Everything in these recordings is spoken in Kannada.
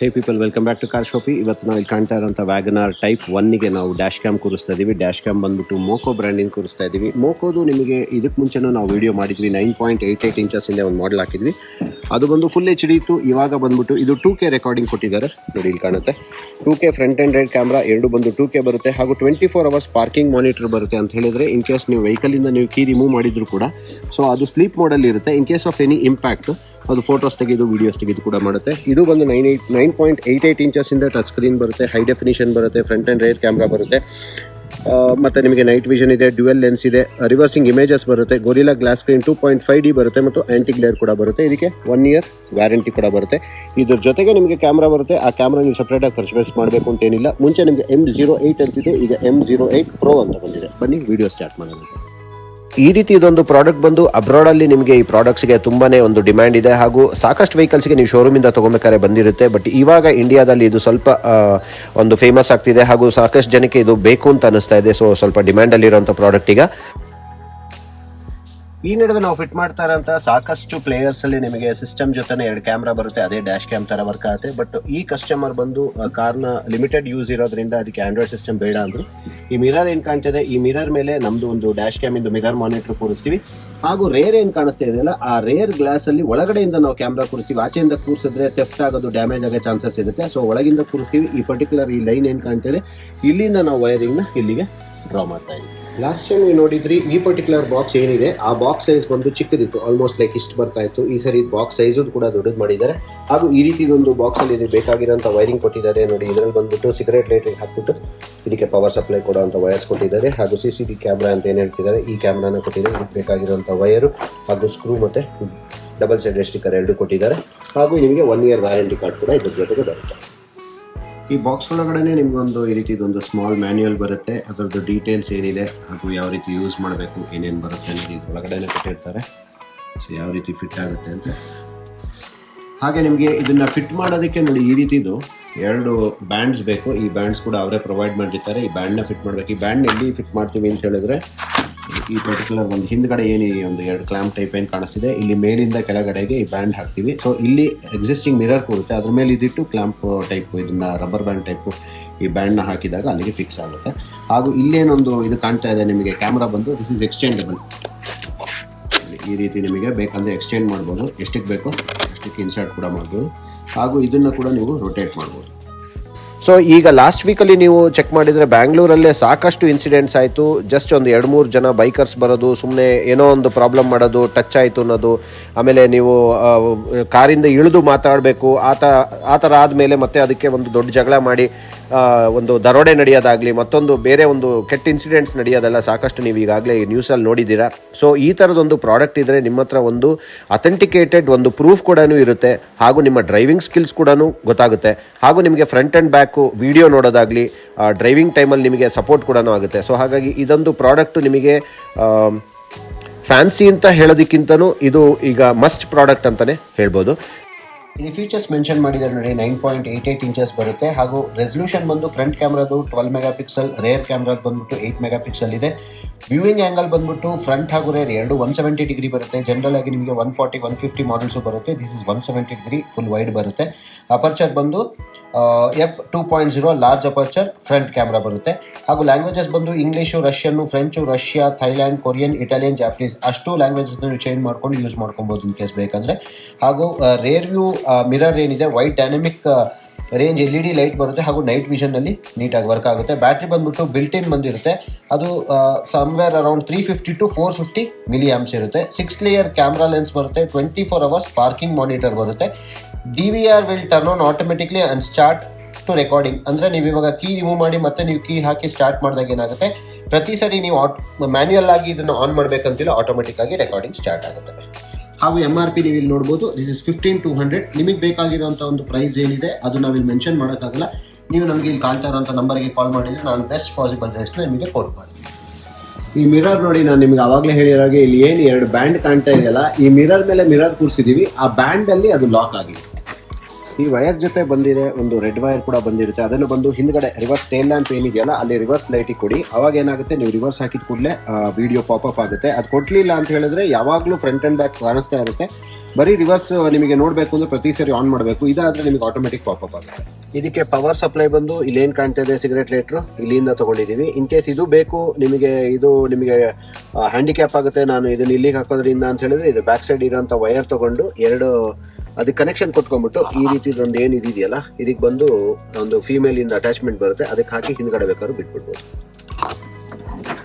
Hey people, welcome back to carshoppee. ಇವತ್ತು ನಾವು ಇಲ್ಲಿ ಕಾಣ್ತಾ ಇರೋಂಥ ವ್ಯಾಗನಾರ್ ಟೈಪ್ 1ಗೆ ನಾವು ಡ್ಯಾಶ್ ಕ್ಯಾಮ್ ಕೂರಿಸ್ತಾ ಇದ್ದೀವಿ. ಡ್ಯಾಶ್ ಕ್ಯಾಮ್ ಬಂದ್ಬಿಟ್ಟು ಮೋಕೋ ಬ್ರ್ಯಾಂಡಿಂಗ್ ಕೂರಿಸ್ತಾ ಇದ್ದೀವಿ. ಮೋಕೋದು ನಿಮಗೆ ಇದಕ್ಕೆ ಮುಂಚೆನೂ ನಾವು ವಿಡಿಯೋ ಮಾಡಿದ್ವಿ. 9.88 ಇಂಚಸ್ಸಿಂದ ಒಂದು ಮಾಡಲ್ ಹಾಕಿದ್ವಿ. ಅದು ಬಂದು ಫುಲ್ HD ಇತ್ತು. ಇವಾಗ ಬಂದ್ಬಿಟ್ಟು ಇದು 2K ರೆಕಾರ್ಡಿಂಗ್ ಕೊಟ್ಟಿದ್ದಾರೆ. ನೋಡಿ ಇಲ್ಲಿ ಕಾಣುತ್ತೆ. 2K front and right camera ಎರಡು ಬಂದು 2K ಬರುತ್ತೆ. ಹಾಗೂ 24 ಅವರ್ಸ್ ಪಾರ್ಕಿಂಗ್ ಮಾನಿಟರ್ ಬರುತ್ತೆ ಅಂತ ಹೇಳಿದರೆ ಇನ್ ಕೇಸ್ ನೀವು ವೆಹಿಕಲಿಂದ ನೀವು ಕೀ ರಿಮೂವ್ ಮಾಡಿದ್ರು ಕೂಡ ಸೊ ಅದು ಸ್ಲೀಪ್ ಮೋಡಲ್ಲಿ ಇರುತ್ತೆ. In case of any impact ಅದು ಫೋಟೋಸ್ ತೆಗೆದು ವೀಡಿಯೋಸ್ ತೆಗೆದು ಕೂಡ ಮಾಡುತ್ತೆ. ಇದು ಬಂದು 9.88 ಇಂಚಸ್ಸಿಂದ ಟಚ್ ಸ್ಕ್ರೀನ್ ಬರುತ್ತೆ, ಹೈ ಡೆಫಿನಿಷನ್ ಬರುತ್ತೆ, ಫ್ರಂಟ್ ಆ್ಯಂಡ್ ರೈಟ್ ಕ್ಯಾಮ್ರಾ ಬರುತ್ತೆ. ಮತ್ತು ನಿಮಗೆ ನೈಟ್ ವಿಷನ್ ಇದೆ, ಡ್ಯುಯಲ್ ಲೆನ್ಸ್ ಇದೆ, ರಿವರ್ಸಿಂಗ್ ಇಮೇಜಸ್ ಬರುತ್ತೆ, ಗೊರಿಲ್ಲಾ ಗ್ಲಾಸ್ ಸ್ಕ್ರೀನ್ 2.5D ಬರುತ್ತೆ ಮತ್ತು ಆ್ಯಂಟಿ ಗ್ಲೇರ್ ಕೂಡ ಬರುತ್ತೆ. ಇದಕ್ಕೆ 1 ಇಯರ್ ವ್ಯಾರಂಟಿ ಕೂಡ ಬರುತ್ತೆ. ಇದ್ರ ಜೊತೆಗೆ ನಿಮಗೆ ಕ್ಯಾಮ್ರಾ ಬರುತ್ತೆ. ಆ ಕ್ಯಾಮ್ರಾ ನೀವು ಸಪ್ರೇಟಾಗಿ ಪರ್ಚೇಸ್ ಮಾಡಬೇಕು ಅಂತೇನಿಲ್ಲ. ಮುಂಚೆ ನಿಮಗೆ M08 ಅಂತಿದೆ, ಈಗ M08 Pro ಅಂತ ಬಂದಿದೆ. ಬನ್ನಿ ವಿಡಿಯೋ ಸ್ಟಾರ್ಟ್ ಮಾಡೋಣ. ಈ ರೀತಿ ಇದೊಂದು ಪ್ರಾಡಕ್ಟ್ ಬಂದು ಅಬ್ರಾಡಲ್ಲಿ ನಿಮಗೆ ಈ ಪ್ರಾಡಕ್ಟ್ಸ್ಗೆ ತುಂಬಾ ಒಂದು ಡಿಮ್ಯಾಂಡ್ ಇದೆ. ಹಾಗೂ ಸಾಕಷ್ಟು ವೆಹಿಕಲ್ಸ್ಗೆ ನೀವು ಶೋರೂಮಿಂದ ತೊಗೊಬೇಕಾದ್ರೆ ಬಂದಿರುತ್ತೆ. ಬಟ್ ಇವಾಗ ಇಂಡಿಯಾದಲ್ಲಿ ಇದು ಸ್ವಲ್ಪ ಒಂದು ಫೇಮಸ್ ಆಗ್ತಿದೆ ಹಾಗೂ ಸಾಕಷ್ಟು ಜನಕ್ಕೆ ಇದು ಬೇಕು ಅಂತ ಅನಿಸ್ತಾ ಇದೆ. ಸೊ ಸ್ವಲ್ಪ ಡಿಮ್ಯಾಂಡಲ್ಲಿರೋಂಥ ಪ್ರಾಡಕ್ಟ್ ಈಗ ಈ ನಡುವೆ ನಾವು ಫಿಟ್ ಮಾಡ್ತಾ ಇರೋಂಥ ಸಾಕಷ್ಟು ಪ್ಲೇಯರ್ಸಲ್ಲಿ ನಿಮಗೆ ಸಿಸ್ಟಮ್ ಜೊತೆನೇ 2 ಕ್ಯಾಮ್ರಾ ಬರುತ್ತೆ. ಅದೇ ಡ್ಯಾಶ್ ಕ್ಯಾಮ್ ಥರ ವರ್ಕ್ ಆಗುತ್ತೆ. ಬಟ್ ಈ ಕಸ್ಟಮರ್ ಬಂದು ಕಾರ್ನ ಲಿಮಿಟೆಡ್ ಯೂಸ್ ಇರೋದ್ರಿಂದ ಅದಕ್ಕೆ ಆಂಡ್ರಾಯ್ಡ್ ಸಿಸ್ಟಮ್ ಬೇಡ ಅಂದರು. ಈ ಮಿರರ್ ಏನು ಕಾಣ್ತಿದೆ, ಈ ಮಿರರ್ ಮೇಲೆ ನಮ್ಮದು ಒಂದು ಡ್ಯಾಶ್ ಕ್ಯಾಮಿಂದು ಮಿರರ್ ಮಾನಿಟರ್ ಕೂರಿಸ್ತೀವಿ. ಹಾಗೂ ರೇರ್ ಏನು ಕಾಣಿಸ್ತಾ ಇದೆಯಲ್ಲ, ಆ ರೇರ್ ಗ್ಲಾಸಲ್ಲಿ ಒಳಗಡೆಯಿಂದ ನಾವು ಕ್ಯಾಮ್ರಾ ಕೂರಿಸ್ತೀವಿ. ಆಚೆಯಿಂದ ಕೂರಿಸಿದ್ರೆ ಥೆಫ್ಟ್ ಆಗೋದು, ಡ್ಯಾಮೇಜ್ ಆಗೋ ಚಾನ್ಸಸ್ ಇರುತ್ತೆ. ಸೊ ಒಳಗಿಂದ ಕೂರಿಸ್ತೀವಿ. ಈ ಪರ್ಟಿಕ್ಯುಲರ್ ಈ ಲೈನ್ ಏನು ಕಾಣ್ತಿದೆ, ಇಲ್ಲಿಂದ ನಾವು ವೈರಿಂಗ್ನ ಇಲ್ಲಿಗೆ ಡ್ರಾ ಮಾಡ್ತಾ ಇದ್ದೀವಿ. ಲಾಸ್ಟ್ ಟೈಮ್ ನೀವು ನೋಡಿದ್ರಿ ಈ ಪರ್ಟಿಕ್ಯುಲರ್ ಬಾಕ್ಸ್ ಏನಿದೆ, ಆ ಬಾಕ್ಸ್ ಸೈಜ್ ಬಂದು ಚಿಕ್ಕದಿತ್ತು, ಆಲ್ಮೋಸ್ಟ್ ಲೈಕ್ ಇಷ್ಟು ಬರ್ತಾ ಇತ್ತು. ಈ ಸರಿ ಬಾಕ್ಸ್ ಸೈಜು ಕೂಡ ದೊಡ್ಡದು ಮಾಡಿದ್ದಾರೆ. ಹಾಗೂ ಈ ರೀತಿ ಒಂದು ಬಾಕ್ಸಲ್ಲಿ ಇದು ಬೇಕಾಗಿರೋಂಥ ವೈರಿಂಗ್ ಕೊಟ್ಟಿದ್ದಾರೆ. ನೋಡಿ, ಇದರಲ್ಲಿ ಬಂದ್ಬಿಟ್ಟು ಸಿಗರೇಟ್ ಲೈಟಿಗೆ ಹಾಕ್ಬಿಟ್ಟು ಇದಕ್ಕೆ ಪವರ್ ಸಪ್ಲೈ ಕೊಡೋಂಥ ವಯರ್ಸ್ ಕೊಟ್ಟಿದ್ದಾರೆ. ಹಾಗೂ CCTV ಕ್ಯಾಮ್ರಾ ಅಂತ ಏನು ಹೇಳ್ತಿದ್ದಾರೆ, ಈ ಕ್ಯಾಮ್ರಾನ ಕೊಟ್ಟಿದ್ದಾರೆ. ಇದಕ್ಕೆ ಬೇಕಾಗಿರೋಂಥ ವಯರು ಹಾಗೂ ಸ್ಕ್ರೂ ಮತ್ತು ಡಬಲ್ ಸೈಡೆಡ್ ಸ್ಟಿಕ್ಕರ್ ಎರಡು ಕೊಟ್ಟಿದ್ದಾರೆ. ಹಾಗೂ ನಿಮಗೆ 1 ಇಯರ್ ವ್ಯಾರಂಟಿ ಕಾರ್ಡ್ ಕೂಡ ಇದ್ರ ಜೊತೆಗೆ ಬರುತ್ತೆ. ಈ ಬಾಕ್ಸ್ ಒಳಗಡೆ ನಿಮಗೊಂದು ಈ ರೀತಿ ಇದೊಂದು ಸ್ಮಾಲ್ ಮ್ಯಾನ್ಯುಯಲ್ ಬರುತ್ತೆ. ಅದರದ್ದು ಡೀಟೇಲ್ಸ್ ಏನಿದೆ ಹಾಗೂ ಯಾವ ರೀತಿ ಯೂಸ್ ಮಾಡಬೇಕು, ಏನೇನು ಬರುತ್ತೆ ಅನ್ನೋದು ಇದು ಒಳಗಡೆ ಕೊಟ್ಟಿರ್ತಾರೆ. ಸೊ ಯಾವ ರೀತಿ ಫಿಟ್ ಆಗುತ್ತೆ ಅಂತ. ಹಾಗೆ ನಿಮಗೆ ಇದನ್ನು ಫಿಟ್ ಮಾಡೋದಕ್ಕೆ ನೋಡಿ, ಈ ರೀತಿದು 2 ಬ್ಯಾಂಡ್ಸ್ ಬೇಕು. ಈ ಬ್ಯಾಂಡ್ಸ್ ಕೂಡ ಅವರೇ ಪ್ರೊವೈಡ್ ಮಾಡಿರ್ತಾರೆ. ಈ ಬ್ಯಾಂಡ್ನ ಫಿಟ್ ಮಾಡಬೇಕು. ಈ ಬ್ಯಾಂಡ್ ಎಲ್ಲಿ ಫಿಟ್ ಮಾಡ್ತೀವಿ ಅಂತ ಹೇಳಿದ್ರೆ, ಈ ಪರ್ಟಿಕ್ಯುಲರ್ ಒಂದು ಹಿಂದ್ಗಡೆ ಏನು ಒಂದು 2 ಕ್ಲ್ಯಾಂಪ್ ಟೈಪ್ ಏನು ಕಾಣಿಸ್ತಿದೆ, ಇಲ್ಲಿ ಮೇಲಿಂದ ಕೆಳಗಡೆಗೆ ಈ ಬ್ಯಾಂಡ್ ಹಾಕ್ತೀವಿ. ಸೊ ಇಲ್ಲಿ ಎಕ್ಸಿಸ್ಟಿಂಗ್ ಮಿರರ್ ಕೊಡುತ್ತೆ, ಅದ್ರ ಮೇಲೆ ಇದಿಟ್ಟು ಕ್ಲ್ಯಾಂಪ್ ಟೈಪ್ ಇದನ್ನು ರಬ್ಬರ್ ಬ್ಯಾಂಡ್ ಟೈಪು ಈ ಬ್ಯಾಂಡ್ನ ಹಾಕಿದಾಗ ಅಲ್ಲಿಗೆ ಫಿಕ್ಸ್ ಆಗುತ್ತೆ. ಹಾಗೂ ಇಲ್ಲೇನೊಂದು ಇದು ಕಾಣ್ತಾ ಇದೆ ನಿಮಗೆ, ಕ್ಯಾಮ್ರಾ ಬಂದು ದಿಸ್ ಇಸ್ ಎಕ್ಸ್ಟೆಂಡಬಲ್. ಈ ರೀತಿ ನಿಮಗೆ ಬೇಕಂದರೆ ಎಕ್ಸ್ಟೆಂಡ್ ಮಾಡ್ಬೋದು, ಎಷ್ಟಕ್ಕೆ ಬೇಕೋ ಅಷ್ಟಕ್ಕೆ ಇನ್ಸರ್ಟ್ ಕೂಡ ಮಾಡ್ಬೋದು. ಹಾಗೂ ಇದನ್ನು ಕೂಡ ನೀವು ರೊಟೇಟ್ ಮಾಡ್ಬೋದು. ಸೊ ಈಗ ಲಾಸ್ಟ್ ವೀಕಲ್ಲಿ ನೀವು ಚೆಕ್ ಮಾಡಿದರೆ ಬ್ಯಾಂಗ್ಳೂರಲ್ಲೇ ಸಾಕಷ್ಟು ಇನ್ಸಿಡೆಂಟ್ಸ್ ಆಯಿತು. ಜಸ್ಟ್ ಒಂದು 2-3 ಜನ ಬೈಕರ್ಸ್ ಬರೋದು, ಸುಮ್ಮನೆ ಏನೋ ಒಂದು ಪ್ರಾಬ್ಲಮ್ ಮಾಡೋದು, ಟಚ್ ಆಯಿತು ಅನ್ನೋದು, ಆಮೇಲೆ ನೀವು ಕಾರಿಂದ ಇಳಿದು ಮಾತಾಡಬೇಕು, ಆ ಥರ ಆದಮೇಲೆ ಮತ್ತೆ ಅದಕ್ಕೆ ಒಂದು ದೊಡ್ಡ ಜಗಳ ಮಾಡಿ ಒಂದು ದರೋಡೆ ನಡೆಯೋದಾಗಲಿ, ಮತ್ತೊಂದು ಬೇರೆ ಒಂದು ಕೆಟ್ಟ ಇನ್ಸಿಡೆಂಟ್ಸ್ ನಡೆಯೋದೆಲ್ಲ ಸಾಕಷ್ಟು ನೀವು ಈಗಾಗಲೇ ನ್ಯೂಸಲ್ಲಿ ನೋಡಿದ್ದೀರಾ. ಸೊ ಈ ಥರದೊಂದು ಪ್ರಾಡಕ್ಟ್ ಇದ್ದರೆ ನಿಮ್ಮ ಹತ್ರ ಒಂದು ಅಥೆಂಟಿಕೇಟೆಡ್ ಒಂದು ಪ್ರೂಫ್ ಕೂಡ ಇರುತ್ತೆ. ಹಾಗೂ ನಿಮ್ಮ ಡ್ರೈವಿಂಗ್ ಸ್ಕಿಲ್ಸ್ ಕೂಡ ಗೊತ್ತಾಗುತ್ತೆ. ಹಾಗೂ ನಿಮಗೆ ಫ್ರಂಟ್ ಆ್ಯಂಡ್ ಬ್ಯಾಕು ವಿಡಿಯೋ ನೋಡೋದಾಗಲಿ, ಡ್ರೈವಿಂಗ್ ಟೈಮಲ್ಲಿ ನಿಮಗೆ ಸಪೋರ್ಟ್ ಕೂಡ ಆಗುತ್ತೆ. ಸೊ ಹಾಗಾಗಿ ಇದೊಂದು ಪ್ರಾಡಕ್ಟು ನಿಮಗೆ ಫ್ಯಾನ್ಸಿ ಅಂತ ಹೇಳೋದಕ್ಕಿಂತನೂ ಇದು ಈಗ ಮಸ್ಟ್ ಪ್ರಾಡಕ್ಟ್ ಅಂತಲೇ ಹೇಳ್ಬೋದು. ಇಲ್ಲಿ ಫೀಚರ್ಸ್ ಮೆನ್ಷನ್ ಮಾಡಿದ್ದಾರೆ ನೋಡಿ, 9.88 ಇಂಚಸ್ ಬರುತ್ತೆ. ಹಾಗೂ ರೆಸಲ್ಯೂಷನ್ ಬಂದು ಫ್ರಂಟ್ ಕ್ಯಾಮ್ರಾದು 12 ಮೆಗಾಪಿಕ್ಸೆಲ್, ರೇರ್ ಕ್ಯಾಮ್ರಾದು ಬಂದ್ಬಿಟ್ಟು 8 ಮೆಗಾಪಿಕ್ಸೆಲ್ ಇದೆ. ವ್ಯೂವಿಂಗ್ ಆ್ಯಂಗಲ್ ಬಂದ್ಬಿಟ್ಟು ಫ್ರಂಟ್ ಹಾಗೂ ರೇರ್ ಎರಡು 170 ಡಿಗ್ರಿ ಬರುತ್ತೆ. ಜನರಲ್ ಆಗಿ ನಿಮಗೆ 140, 150 ಮಾಡಲ್ಸು ಬರುತ್ತೆ. This is 170 degree full wide ಬರುತ್ತೆ. ಅಪರ್ಚರ್ ಬಂದು f2.0 large aperture front camera ಬರುತ್ತೆ. ಹಾಗೂ ಲ್ಯಾಂಗ್ವೇಜಸ್ ಬಂದು English, Russian, French, Russia, Thailand, Korean, Italian, Japanese ಅಷ್ಟು ಲ್ಯಾಂಗ್ವೇಜಸ್ನ ನೀವು ಚೇಂಜ್ ಮಾಡ್ಕೊಂಡು ಯೂಸ್ ಮಾಡ್ಕೊಬೋದು ಇನ್ ಕೇಸ್ ಬೇಕಂದರೆ. ಹಾಗೂ ರೇರ್ ವ್ಯೂ ಮಿರರ್ ಏನಿದೆ, wide dynamic range LED light ಬರುತ್ತೆ. ಹಾಗೂ ನೈಟ್ ವಿಷನ್ನಲ್ಲಿ ನೀಟಾಗಿ ವರ್ಕ್ ಆಗುತ್ತೆ. ಬ್ಯಾಟ್ರಿ ಬಂದ್ಬಿಟ್ಟು ಬಿಲ್ಟ್ ಇನ್ ಬಂದಿರುತ್ತೆ. ಅದು somewhere around 350 to 450 milli amps ಇರುತ್ತೆ. 6 ಲೇಯರ್ ಕ್ಯಾಮ್ರಾ ಲೆನ್ಸ್ ಬರುತ್ತೆ. 24 ಅವರ್ಸ್ ಪಾರ್ಕಿಂಗ್ ಮಾನಿಟರ್ ಬರುತ್ತೆ. DVR will turn on automatically and start to recording. ಅಂದರೆ ನೀವು ಇವಾಗ ಕೀ ರಿಮೂವ್ ಮಾಡಿ ಮತ್ತೆ ನೀವು ಕೀ ಹಾಕಿ ಸ್ಟಾರ್ಟ್ ಮಾಡಿದಾಗ ಏನಾಗುತ್ತೆ, ಪ್ರತಿ ಸರಿ ನೀವು ಮ್ಯಾನ್ಯುಯಲ್ ಆಗಿ ಇದನ್ನು ಆನ್ ಮಾಡಬೇಕಂತಿಲ್ಲ, ಆಟೋಮೆಟಿಕ್ ಆಗಿ ರೆಕಾರ್ಡಿಂಗ್ ಸ್ಟಾರ್ಟ್ ಆಗುತ್ತೆ. ಹಾಗೂ MRP ನೀವು ಇಲ್ಲಿ ನೋಡ್ಬೋದು, ದಿಸ್ ಇಸ್ 15,200. ನಿಮಗೆ ಬೇಕಾಗಿರೋಂಥ ಒಂದು ಪ್ರೈಸ್ ಏನಿದೆ ಅದು ನಾವಿಲ್ಲಿ ಮೆನ್ಷನ್ ಮಾಡೋಕ್ಕಾಗಲ್ಲ. ನೀವು ನಮಗೆ ಇಲ್ಲಿ ಕಾಣ್ತಾ ಇರೋಂಥ ನಂಬರ್ಗೆ ಕಾಲ್ ಮಾಡಿದರೆ ನಾನು ಬೆಸ್ಟ್ ಪಾಸಿಬಲ್ ರೇಟ್ಸ್ನ ನಿಮಗೆ ಕೊಟ್ ಮಾಡ್ತೀನಿ. ಈ ಮಿರರ್ ನೋಡಿ, ನಾನು ನಿಮ್ಗೆ ಆವಾಗಲೇ ಹೇಳಿರೋಗೆ ಇಲ್ಲಿ ಏನು 2 ಬ್ಯಾಂಡ್ ಕಾಣ್ತಾ ಇದೆಯಲ್ಲ, ಈ ಮಿರರ್ ಮೇಲೆ ಮಿರರ್ ಕೂರಿಸಿದ್ದೀವಿ. ಆ ಬ್ಯಾಂಡಲ್ಲಿ ಅದು ಲಾಕ್ ಆಗಿದೆ. ಈ ವೈರ್ ಜೊತೆ ಬಂದಿದೆ ಒಂದು ರೆಡ್ ವೈರ್ ಕೂಡ ಬಂದಿರುತ್ತೆ. ಅದನ್ನು ಬಂದು ಹಿಂದ್ಗಡೆ ರಿವರ್ಸ್ ಟೇಲ್ ಲ್ಯಾಂಪ್ ಏನಿದೆಯಲ್ಲ ಅಲ್ಲಿ ರಿವರ್ಸ್ ಲೈಟಿಗೆ ಕೊಡಿ. ಅವಾಗ ಏನಾಗುತ್ತೆ, ನೀವು ರಿವರ್ಸ್ ಹಾಕಿದ ಕೂಡಲೇ ವಿಡಿಯೋ ಪಾಪಪ್ ಆಗುತ್ತೆ. ಅದು ಕೊಡ್ಲಿಲ್ಲ ಅಂತ ಹೇಳಿದ್ರೆ ಯಾವಾಗಲೂ ಫ್ರಂಟ್ ಅಂಡ್ ಬ್ಯಾಕ್ ಕಾಣಿಸ್ತಾ ಇರುತ್ತೆ. ಬರೀ ರಿವರ್ಸ್ ನಿಮಗೆ ನೋಡಬೇಕು ಅಂದ್ರೆ ಪ್ರತಿ ಸರಿ ಆನ್ ಮಾಡಬೇಕು. ಇದಾದ್ರೆ ನಿಮಗೆ ಆಟೋಮೆಟಿಕ್ ಪಾಪಪ್ ಆಗುತ್ತೆ. ಇದಕ್ಕೆ ಪವರ್ ಸಪ್ಲೈ ಬಂದು ಇಲ್ಲೇನು ಕಾಣ್ತಾ ಇದೆ ಸಿಗರೇಟ್ ಲೈಟ್ರು, ಇಲ್ಲಿಂದ ತಗೊಂಡಿದ್ದೀವಿ. ಇನ್ ಕೇಸ್ ಇದು ಬೇಕು ನಿಮಗೆ, ಇದು ನಿಮಗೆ ಹ್ಯಾಂಡಿಕ್ಯಾಪ್ ಆಗುತ್ತೆ ನಾನು ಇದನ್ನ ಇಲ್ಲಿಗೆ ಹಾಕೋದ್ರಿಂದ ಅಂತ ಹೇಳಿದ್ರೆ, ಇದು ಬ್ಯಾಕ್ ಸೈಡ್ ಇರೋಂಥ ವೈರ್ ತಗೊಂಡು ಎರಡು ಅದಕ್ಕೆ ಕನೆಕ್ಷನ್ ಕೊಟ್ಕೊಂಡ್ಬಿಟ್ಟು ಈ ರೀತಿದೊಂದು ಏನು ಇದೆಯಲ್ಲ ಇದಕ್ಕೆ ಬಂದು ಒಂದು ಫೀಮೇಲ್ ಇಂದ ಅಟ್ಯಾಚ್ಮೆಂಟ್ ಬರುತ್ತೆ, ಅದಕ್ಕೆ ಹಾಕಿ ಹಿಂದ್ಗಡೆ ಬೇಕಾದ್ರೂ ಬಿಟ್ಬಿಡ್ಬೋದು.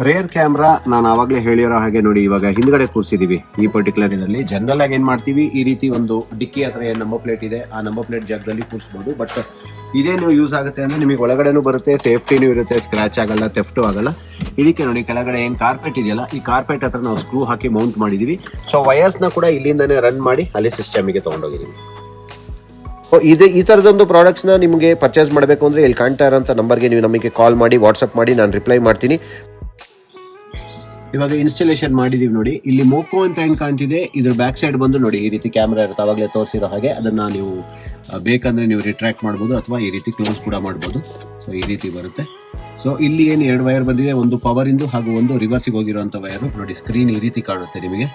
ರೇರ್ ಕ್ಯಾಮ್ರಾ ನಾನು ಆವಾಗಲೇ ಹೇಳಿರೋ ಹಾಗೆ ನೋಡಿ, ಇವಾಗ ಹಿಂದ್ಗಡೆ ಕೂರಿಸಿದೀವಿ. ಈ ಪರ್ಟಿಕ್ಯುಲರ್ ಇದರಲ್ಲಿ ಜನರಲ್ ಆಗಿ ಏನು ಮಾಡ್ತೀವಿ, ಈ ರೀತಿ ಒಂದು ಡಿಕ್ಕಿ ಹತ್ರ ಏನು ನಂಬರ್ ಪ್ಲೇಟ್ ಇದೆ ಆ ನಂಬರ್ ಪ್ಲೇಟ್ ಜಾಗದಲ್ಲಿ ಕೂರಿಸ್ಬೋದು. ಬಟ್ ಇದೇನು ಯೂಸ್ ಆಗುತ್ತೆ ಅಂದರೆ ನಿಮಗೆ ಒಳಗಡೆನೂ ಬರುತ್ತೆ, ಸೇಫ್ಟಿನೂ ಇರುತ್ತೆ, ಸ್ಕ್ರ್ಯಾಚ್ ಆಗಲ್ಲ, ಥೆಫ್ಟು ಆಗಲ್ಲ. ಇದಕ್ಕೆ ನೋಡಿ ಕೆಳಗಡೆ ಏನು ಕಾರ್ಪೆಟ್ ಇದೆಯಲ್ಲ, ಈ ಕಾರ್ಪೆಟ್ ಹತ್ರ ನಾವು ಸ್ಕ್ರೂ ಹಾಕಿ ಮೌಂಟ್ ಮಾಡಿದ್ದೀವಿ. ಸೊ ವಯರ್ಸ್ನ ಕೂಡ ಇಲ್ಲಿಂದನೇ ರನ್ ಮಾಡಿ ಅಲ್ಲಿ ಸಿಸ್ಟಮಿಗೆ ತೊಗೊಂಡೋಗಿದ್ದೀವಿ. ಈ ಥರದೊಂದು ಪ್ರಾಡಕ್ಟ್ಸ್ನ ನಿಮಗೆ ಪರ್ಚೇಸ್ ಮಾಡಬೇಕು ಅಂದರೆ ಇಲ್ಲಿ ಕಾಣ್ತಾ ಇರೋಂಥ ನಂಬರ್ಗೆ ನೀವು ನಮಗೆ ಕಾಲ್ ಮಾಡಿ, ವಾಟ್ಸಪ್ ಮಾಡಿ, ನಾನು ರಿಪ್ಲೈ ಮಾಡ್ತೀನಿ. ಇವಾಗ ಇನ್ಸ್ಟಾಲೇಷನ್ ಮಾಡಿದೀವಿ ನೋಡಿ. ಇಲ್ಲಿ ಮೋಕೋ ಅಂತ ಏನು ಕಾಣ್ತಿದೆ, ಇದ್ರ ಬ್ಯಾಕ್ ಸೈಡ್ ಬಂದು ನೋಡಿ ಈ ರೀತಿ ಕ್ಯಾಮ್ರಾ ಇರುತ್ತೆ, ಅವಾಗಲೇ ತೋರಿಸಿರೋ ಹಾಗೆ. ಅದನ್ನು ನೀವು ಬೇಕಂದರೆ ನೀವು ರಿಟ್ರಾಕ್ಟ್ ಮಾಡ್ಬೋದು ಅಥವಾ ಈ ರೀತಿ ಕ್ಲೋಸ್ ಕೂಡ ಮಾಡ್ಬೋದು. ಸೊ ಈ ರೀತಿ ಬರುತ್ತೆ. ಸೊ ಇಲ್ಲಿ ಏನು ಎರಡು ವೈರ್ ಬಂದಿದೆ, ಒಂದು ಪವರಿಂದು ಹಾಗೂ ಒಂದು ರಿವರ್ಸಿಗೆ ಹೋಗಿರೋಂಥ ವೈರು. ನೋಡಿ ಸ್ಕ್ರೀನ್ ಈ ರೀತಿ ಕಾಣುತ್ತೆ ನಿಮಗೆ.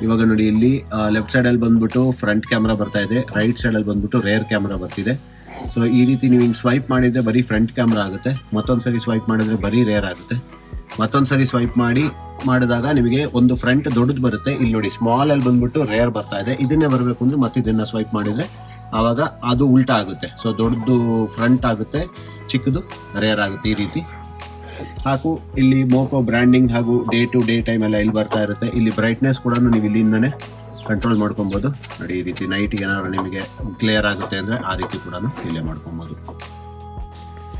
ಇವಾಗ ನೋಡಿ ಇಲ್ಲಿ ಲೆಫ್ಟ್ ಸೈಡಲ್ಲಿ ಬಂದ್ಬಿಟ್ಟು ಫ್ರಂಟ್ ಕ್ಯಾಮ್ರಾ ಬರ್ತಾ ಇದೆ, ರೈಟ್ ಸೈಡಲ್ಲಿ ಬಂದ್ಬಿಟ್ಟು ರೇರ್ ಕ್ಯಾಮ್ರಾ ಬರ್ತಿದೆ. ಸೊ ಈ ರೀತಿ ನೀವು ಹಿಂಗೆ ಸ್ವೈಪ್ ಮಾಡಿದರೆ ಬರೀ ಫ್ರಂಟ್ ಕ್ಯಾಮ್ರಾ ಆಗುತ್ತೆ, ಮತ್ತೊಂದು ಸರಿ ಸ್ವೈಪ್ ಮಾಡಿದ್ರೆ ಬರೀ ರೇರ್ ಆಗುತ್ತೆ. ಮತ್ತೊಂದು ಸರಿ ಸ್ವೈಪ್ ಮಾಡಿದಾಗ ನಿಮಗೆ ಒಂದು ಫ್ರಂಟ್ ದೊಡ್ಡದು ಬರುತ್ತೆ. ಇಲ್ಲಿ ನೋಡಿ ಸ್ಮಾಲ್ ಅಲ್ಲಿ ಬಂದ್ಬಿಟ್ಟು ರೇರ್ ಬರ್ತಾ ಇದೆ. ಇದನ್ನೇ ಬರಬೇಕು ಅಂದ್ರೆ ಮತ್ತೆ ಇದನ್ನ ಸ್ವೈಪ್ ಮಾಡಿದ್ರೆ ಆವಾಗ ಅದು ಉಲ್ಟಾ ಆಗುತ್ತೆ. ಸೊ ದೊಡ್ಡದು ಫ್ರಂಟ್ ಆಗುತ್ತೆ, ಚಿಕ್ಕದು ರೇರ್ ಆಗುತ್ತೆ. ಈ ರೀತಿ ಹಾಗೂ ಇಲ್ಲಿ ಮೋಕೋ ಬ್ರ್ಯಾಂಡಿಂಗ್ ಹಾಗೂ ಡೇ ಟು ಡೇ ಟೈಮ್ ಎಲ್ಲ ಇಲ್ಲಿ ಬರ್ತಾ ಇರುತ್ತೆ. ಇಲ್ಲಿ ಬ್ರೈಟ್ನೆಸ್ ಕೂಡ ನೀವು ಇಲ್ಲಿಂದನೇ ಕಂಟ್ರೋಲ್ ಮಾಡ್ಕೊಬೋದು. ನೋಡಿ ಈ ರೀತಿ ನೈಟ್ಗೆ ಏನಾದ್ರು ನಿಮಗೆ ಕ್ಲಿಯರ್ ಆಗುತ್ತೆ ಅಂದರೆ ಆ ರೀತಿ ಕೂಡ ಇಲ್ಲೇ ಮಾಡ್ಕೊಬೋದು.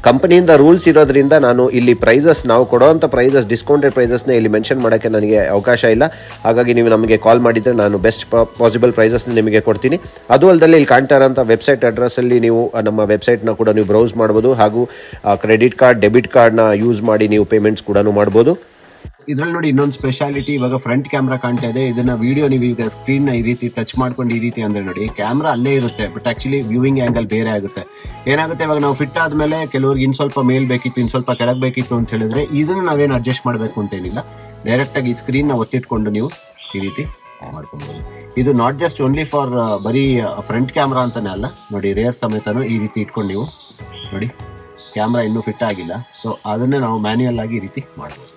ಕಂಪನಿಯಿಂದ ರೂಲ್ಸ್ ಇರೋದ್ರಿಂದ ನಾನು ಇಲ್ಲಿ ಪ್ರೈಸಸ್, ನಾವು ಕೊಡೋವಂಥ ಪ್ರೈಸಸ್, ಡಿಸ್ಕೌಂಟೆಡ್ ಪ್ರೈಸಸ್ನ ಇಲ್ಲಿ ಮೆನ್ಷನ್ ಮಾಡೋಕ್ಕೆ ನನಗೆ ಅವಕಾಶ ಇಲ್ಲ. ಹಾಗಾಗಿ ನೀವು ನಮಗೆ ಕಾಲ್ ಮಾಡಿದರೆ ನಾನು ಬೆಸ್ಟ್ ಪಾಸಿಬಲ್ ಪ್ರೈಸಸ್ನ ನಿಮಗೆ ಕೊಡ್ತೀನಿ. ಅದು ಅಲ್ಲದೆ ಇಲ್ಲಿ ಕಾಣ್ತಾ ಇರೋಂಥ ವೆಬ್ಸೈಟ್ ಅಡ್ರೆಸ್ಸಲ್ಲಿ ನೀವು ನಮ್ಮ ವೆಬ್ಸೈಟ್ನ ಕೂಡ ನೀವು ಬ್ರೌಸ್ ಮಾಡ್ಬೋದು. ಹಾಗೂ ಕ್ರೆಡಿಟ್ ಕಾರ್ಡ್, ಡೆಬಿಟ್ ಕಾರ್ಡ್ನ ಯೂಸ್ ಮಾಡಿ ನೀವು ಪೇಮೆಂಟ್ಸ್ ಕೂಡ ಮಾಡ್ಬೋದು. ಇದ್ರಲ್ಲಿ ನೋಡಿ ಇನ್ನೊಂದು ಸ್ಪೆಷಾಲಿಟಿ, ಇವಾಗ ಫ್ರಂಟ್ ಕ್ಯಾಮ್ರಾ ಕಾಣ್ತಾ ಇದೆ. ಇದನ್ನ ವಿಡಿಯೋ ನೀವು ಈಗ ಸ್ಕ್ರೀನ್ ನ ಈ ರೀತಿ ಟಚ್ ಮಾಡ್ಕೊಂಡು ಈ ರೀತಿ ಅಂದ್ರೆ ನೋಡಿ ಕ್ಯಾಮ್ರಾ ಅಲ್ಲೇ ಇರುತ್ತೆ, ಬಟ್ ಆಕ್ಚುಲಿ ವ್ಯೂವಿಂಗ್ ಆಂಗಲ್ ಬೇರೆ ಆಗುತ್ತೆ. ಏನಾಗುತ್ತೆ, ಇವಾಗ ನಾವು ಫಿಟ್ ಆದ್ಮೇಲೆ ಕೆಲವ್ರಿಗೆ ಇನ್ ಸ್ವಲ್ಪ ಮೇಲ್ ಬೇಕಿತ್ತು, ಇನ್ ಸ್ವಲ್ಪ ಕೆಳಗೆ ಬೇಕಿತ್ತು ಅಂತ ಹೇಳಿದ್ರೆ ಇದನ್ನು ನಾವೇನು ಅಡ್ಜಸ್ಟ್ ಮಾಡಬೇಕು ಅಂತ ಏನಿಲ್ಲ. ಡೈರೆಕ್ಟ್ ಆಗಿ ಈ ಸ್ಕ್ರೀನ್ ನ ಒತ್ತಿಟ್ಕೊಂಡು ನೀವು ಈ ರೀತಿ ಮಾಡ್ಕೊಬಹುದು. ಇದು ನಾಟ್ ಜಸ್ಟ್ ಓನ್ಲಿ ಫಾರ್ ಬರೀ ಫ್ರಂಟ್ ಕ್ಯಾಮ್ರಾ ಅಂತಾನೆ ಅಲ್ಲ, ನೋಡಿ ರೇರ್ ಸಮೇತನೂ ಈ ರೀತಿ ಇಟ್ಕೊಂಡು ನೀವು ನೋಡಿ ಕ್ಯಾಮ್ರಾ ಇನ್ನೂ ಫಿಟ್ ಆಗಿಲ್ಲ. ಸೊ ಅದನ್ನೇ ನಾವು ಮ್ಯಾನ್ಯುಯಲ್ ಆಗಿ ಈ ರೀತಿ ಮಾಡ್ಬೋದು.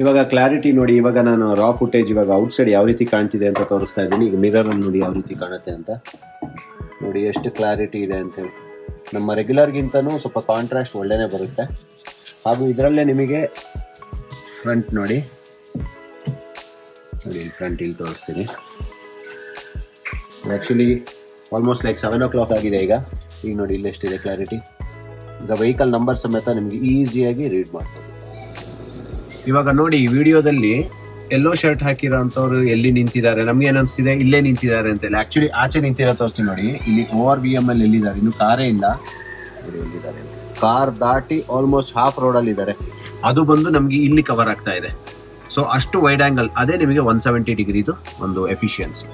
ಇವಾಗ ಕ್ಲಾರಿಟಿ ನೋಡಿ, ಇವಾಗ ನಾನು ರಾ ಫುಟೇಜ್ ಇವಾಗ ಔಟ್ಸೈಡ್ ಯಾವ ರೀತಿ ಕಾಣ್ತಿದೆ ಅಂತ ತೋರಿಸ್ತಾ ಇದ್ದೀನಿ. ಈಗ ಮಿರರಲ್ಲಿ ನೋಡಿ ಯಾವ ರೀತಿ ಕಾಣುತ್ತೆ ಅಂತ, ನೋಡಿ ಎಷ್ಟು ಕ್ಲಾರಿಟಿ ಇದೆ ಅಂತೇಳಿ. ನಮ್ಮ ರೆಗ್ಯುಲರ್ಗಿಂತನೂ ಸ್ವಲ್ಪ ಕಾಂಟ್ರಾಸ್ಟ್ ಒಳ್ಳೆನೇ ಬರುತ್ತೆ. ಹಾಗೂ ಇದರಲ್ಲೇ ನಿಮಗೆ ಫ್ರಂಟ್ ನೋಡಿ ಫ್ರಂಟ್ ಇಲ್ಲಿ ತೋರಿಸ್ತೀನಿ. ಆ್ಯಕ್ಚುಲಿ ಆಲ್ಮೋಸ್ಟ್ ಲೈಕ್ 7 o'clock ಆಗಿದೆ ಈಗ ನೋಡಿ ಇಲ್ಲಿ ಎಷ್ಟಿದೆ ಕ್ಲಾರಿಟಿ. ಈಗ ವೆಹಿಕಲ್ ನಂಬರ್ ಸಮೇತ ನಿಮಗೆ ಈಸಿಯಾಗಿ ರೀಡ್ ಮಾಡ್ಬೋದು. ಇವಾಗ ನೋಡಿ ಈ ವಿಡಿಯೋದಲ್ಲಿ ಎಲ್ಲೋ ಶರ್ಟ್ ಹಾಕಿರೋ ಅಂಥವ್ರು ಎಲ್ಲಿ ನಿಂತಿದ್ದಾರೆ, ನಮ್ಗೆ ಏನು ಅನಿಸ್ತಿದೆ ಇಲ್ಲೇ ನಿಂತಿದ್ದಾರೆ ಅಂತೇಳಿ. ಆ್ಯಕ್ಚುಲಿ ಆಚೆ ನಿಂತಿರೋ ತೋರಿಸ್ತೀನಿ ನೋಡಿ. ಇಲ್ಲಿ ORVM ಅಲ್ಲಿ ಎಲ್ಲಿದ್ದಾರೆ, ಇನ್ನೂ ಕಾರೇ ಇಲ್ಲ, ಎಲ್ಲಿದ್ದಾರೆ, ಕಾರ್ ದಾಟಿ ಆಲ್ಮೋಸ್ಟ್ ಹಾಫ್ ರೋಡಲ್ಲಿ ಇದ್ದಾರೆ. ಅದು ಬಂದು ನಮಗೆ ಇಲ್ಲಿ ಕವರ್ ಆಗ್ತಾ ಇದೆ. ಸೊ ಅಷ್ಟು ವೈಡ್ ಆ್ಯಂಗಲ್, ಅದೇ ನಿಮಗೆ 170 ಡಿಗ್ರಿದು ಒಂದು ಎಫಿಷಿಯನ್ಸಿ.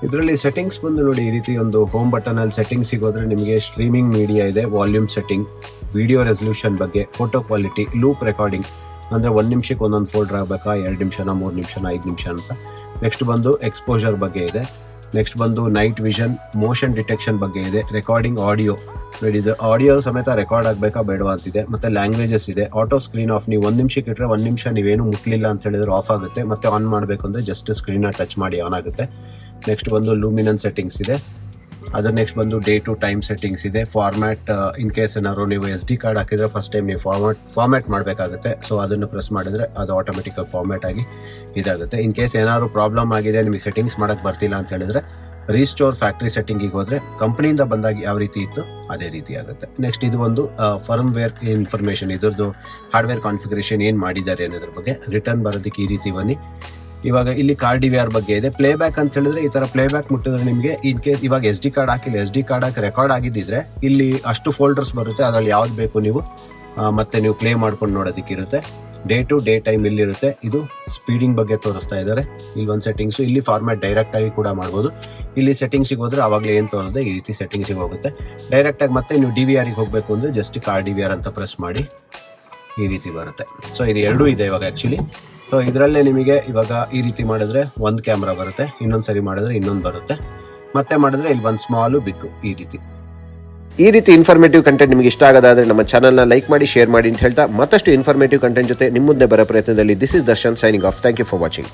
ಇದರಲ್ಲಿ ಸೆಟ್ಟಿಂಗ್ಸ್ ಬಂದು ನೋಡಿ ಈ ರೀತಿ ಒಂದು ಹೋಮ್ ಬಟನಲ್ಲಿ ಸೆಟ್ಟಿಂಗ್ಸ್ ಸಿಗೋದ್ರೆ ನಿಮಗೆ ಸ್ಟ್ರೀಮಿಂಗ್ ಮೀಡಿಯಾ ಇದೆ, ವಾಲ್ಯೂಮ್ ಸೆಟ್ಟಿಂಗ್, ವಿಡಿಯೋ ರೆಸಲ್ಯೂಷನ್ ಬಗ್ಗೆ, ಫೋಟೋ ಕ್ವಾಲಿಟಿ, ಲೂಪ್ ರೆಕಾರ್ಡಿಂಗ್ ಅಂದರೆ 1 ನಿಮಿಷಕ್ಕೆ ಒಂದೊಂದು ಫೋಲ್ಡರ್ ಆಗಬೇಕಾ, 2 ನಿಮಿಷನ, 3 ನಿಮಿಷನ, 5 ನಿಮಿಷ ಅಂತ. ನೆಕ್ಸ್ಟ್ ಬಂದು ಎಕ್ಸ್ಪೋಜರ್ ಬಗ್ಗೆ ಇದೆ. ನೆಕ್ಸ್ಟ್ ಬಂದು ನೈಟ್ ವಿಷನ್, ಮೋಷನ್ ಡಿಟೆಕ್ಷನ್ ಬಗ್ಗೆ ಇದೆ. ರೆಕಾರ್ಡಿಂಗ್ ಆಡಿಯೋ ನೋಡಿ, ಇದು ಆಡಿಯೋ ಸಮೇತ ರೆಕಾರ್ಡ್ ಆಗಬೇಕಾ ಬೇಡವಾ ಅಂತಿದೆ. ಮತ್ತು ಲ್ಯಾಂಗ್ವೇಜಸ್ ಇದೆ. ಆಟೋ ಸ್ಕ್ರೀನ್ ಆಫ್, ನೀವು 1 ನಿಮಿಷಕ್ಕೆ ಇಟ್ಟರೆ 1 ನಿಮಿಷ ನೀವೇನು ಮುಟ್ಲಿಲ್ಲ ಅಂತ ಹೇಳಿದ್ರೆ ಆಫ್ ಆಗುತ್ತೆ. ಮತ್ತು ಆನ್ ಮಾಡಬೇಕು ಅಂದರೆ ಜಸ್ಟ್ ಸ್ಕ್ರೀನ್ನ ಟಚ್ ಮಾಡಿ ಆನ್ ಆಗುತ್ತೆ. ನೆಕ್ಸ್ಟ್ ಬಂದು ಲೂಮಿನನ್ ಸೆಟ್ಟಿಂಗ್ಸ್ ಇದೆ. ಅದರ ನೆಕ್ಸ್ಟ್ ಬಂದು ಡೇ ಟು ಟೈಮ್ ಸೆಟ್ಟಿಂಗ್ಸ್ ಇದೆ. ಫಾರ್ಮ್ಯಾಟ್, ಇನ್ ಕೇಸ್ ಏನಾದ್ರು ನೀವು SD ಕಾರ್ಡ್ ಹಾಕಿದ್ರೆ ಫಸ್ಟ್ ಟೈಮ್ ನೀವು ಫಾರ್ಮ್ಯಾಟ್ ಮಾಡಬೇಕಾಗುತ್ತೆ. ಸೊ ಅದನ್ನು ಪ್ರೆಸ್ ಮಾಡಿದ್ರೆ ಅದು ಆಟೋಮೆಟಿಕಲ್ ಫಾರ್ಮ್ಯಾಟ್ ಆಗಿ ಇದಾಗುತ್ತೆ. ಇನ್ ಕೇಸ್ ಏನಾದ್ರು ಪ್ರಾಬ್ಲಮ್ ಆಗಿದೆ, ನಿಮಗೆ ಸೆಟ್ಟಿಂಗ್ಸ್ ಮಾಡೋಕ್ಕೆ ಬರ್ತಿಲ್ಲ ಅಂತ ಹೇಳಿದ್ರೆ ರೀಸ್ಟೋರ್ ಫ್ಯಾಕ್ಟ್ರಿ ಸೆಟ್ಟಿಂಗಿಗೆ ಹೋದರೆ ಕಂಪ್ನಿಯಿಂದ ಬಂದಾಗ ಯಾವ ರೀತಿ ಇತ್ತು ಅದೇ ರೀತಿ ಆಗುತ್ತೆ. ನೆಕ್ಸ್ಟ್ ಇದು ಒಂದು ಫರ್ಮ್ವೇರ್ ಇನ್ಫಾರ್ಮೇಷನ್, ಇದ್ರದ್ದು ಹಾರ್ಡ್ವೇರ್ ಕಾನ್ಫಿಗರೇಷನ್ ಏನು ಮಾಡಿದ್ದಾರೆ ಅನ್ನೋದ್ರ ಬಗ್ಗೆ. ರಿಟರ್ನ್ ಬರೋದಕ್ಕೆ ಈ ರೀತಿ ಬನ್ನಿ. ಇವಾಗ ಇಲ್ಲಿ ಕಾರ್ DVR ಬಗ್ಗೆ ಇದೆ. ಪ್ಲೇಬ್ಯಾಕ್ ಅಂತ ಹೇಳಿದ್ರೆ ಈ ಥರ ಪ್ಲೇಬ್ಯಾಕ್ ಮುಟ್ಟಿದ್ರೆ ನಿಮಗೆ ಇನ್ ಕೇಸ್ ಇವಾಗ SD ಕಾರ್ಡ್ ಹಾಕಿಲ್ಲ, SD ಕಾರ್ಡ್ ಹಾಕಿ ರೆಕಾರ್ಡ್ ಆಗಿದ್ದಿದ್ರೆ ಇಲ್ಲಿ ಅಷ್ಟು ಫೋಲ್ಡರ್ಸ್ ಬರುತ್ತೆ, ಅದರಲ್ಲಿ ಯಾವ್ದು ಬೇಕು ನೀವು ಮತ್ತೆ ನೀವು ಪ್ಲೇ ಮಾಡ್ಕೊಂಡು ನೋಡೋದಕ್ಕಿರುತ್ತೆ. ಡೇ ಟು ಡೇ ಟೈಮ್ ಇಲ್ಲಿರುತ್ತೆ. ಇದು ಸ್ಪೀಡಿಂಗ್ ಬಗ್ಗೆ ತೋರಿಸ್ತಾ ಇದ್ದಾರೆ. ಇಲ್ಲಿ ಒಂದು ಸೆಟ್ಟಿಂಗ್ಸು, ಇಲ್ಲಿ ಫಾರ್ಮ್ಯಾಟ್ ಡೈರೆಕ್ಟ್ ಆಗಿ ಕೂಡ ಮಾಡ್ಬೋದು. ಇಲ್ಲಿ ಸೆಟ್ಟಿಂಗ್ಸಿಗೆ ಹೋದ್ರೆ ಆವಾಗಲೇ ಏನು ತೋರಿಸಿದೆ ಈ ರೀತಿ ಸೆಟ್ಟಿಂಗ್ಸಿಗೆ ಹೋಗುತ್ತೆ. ಡೈರೆಕ್ಟಾಗಿ ಮತ್ತೆ ನೀವು DVRಗೆ ಹೋಗಬೇಕು ಅಂದರೆ ಜಸ್ಟ್ ಕಾರ್ DVR ಅಂತ ಪ್ರೆಸ್ ಮಾಡಿ ಈ ರೀತಿ ಬರುತ್ತೆ. ಸೊ ಇದು ಎರಡೂ ಇದೆ ಇವಾಗ ಆ್ಯಕ್ಚುಲಿ. ಸೊ ಇದರಲ್ಲೇ ನಿಮಗೆ ಇವಾಗ ಈ ರೀತಿ ಮಾಡಿದ್ರೆ ಒಂದು ಕ್ಯಾಮ್ರಾ ಬರುತ್ತೆ, ಇನ್ನೊಂದು ಸರಿ ಮಾಡಿದ್ರೆ ಇನ್ನೊಂದು ಬರುತ್ತೆ, ಮತ್ತೆ ಮಾಡಿದ್ರೆ ಇಲ್ಲಿ ಒಂದು ಸ್ಮಾಲು ಬಿಗ್ಗು ಈ ರೀತಿ ಇನ್ಫಾರ್ಮೇಟಿವ್ ಕಂಟೆಂಟ್ ನಿಮಗೆ ಇಷ್ಟ ಆಗೋದಾದ್ರೆ ನಮ್ಮ ಚಾನಲ್ನ ಲೈಕ್ ಮಾಡಿ, ಶೇರ್ ಮಾಡಿ ಅಂತ ಹೇಳ್ತಾ ಮತ್ತಷ್ಟು ಇನ್ಫಾರ್ಮೇಟಿವ್ ಕಂಟೆಂಟ್ ಜೊತೆ ನಿಮ್ಮ ಮುಂದೆ ಬರೋ ಪ್ರಯತ್ನದಲ್ಲಿ this is Darshan signing off. Thank you for watching.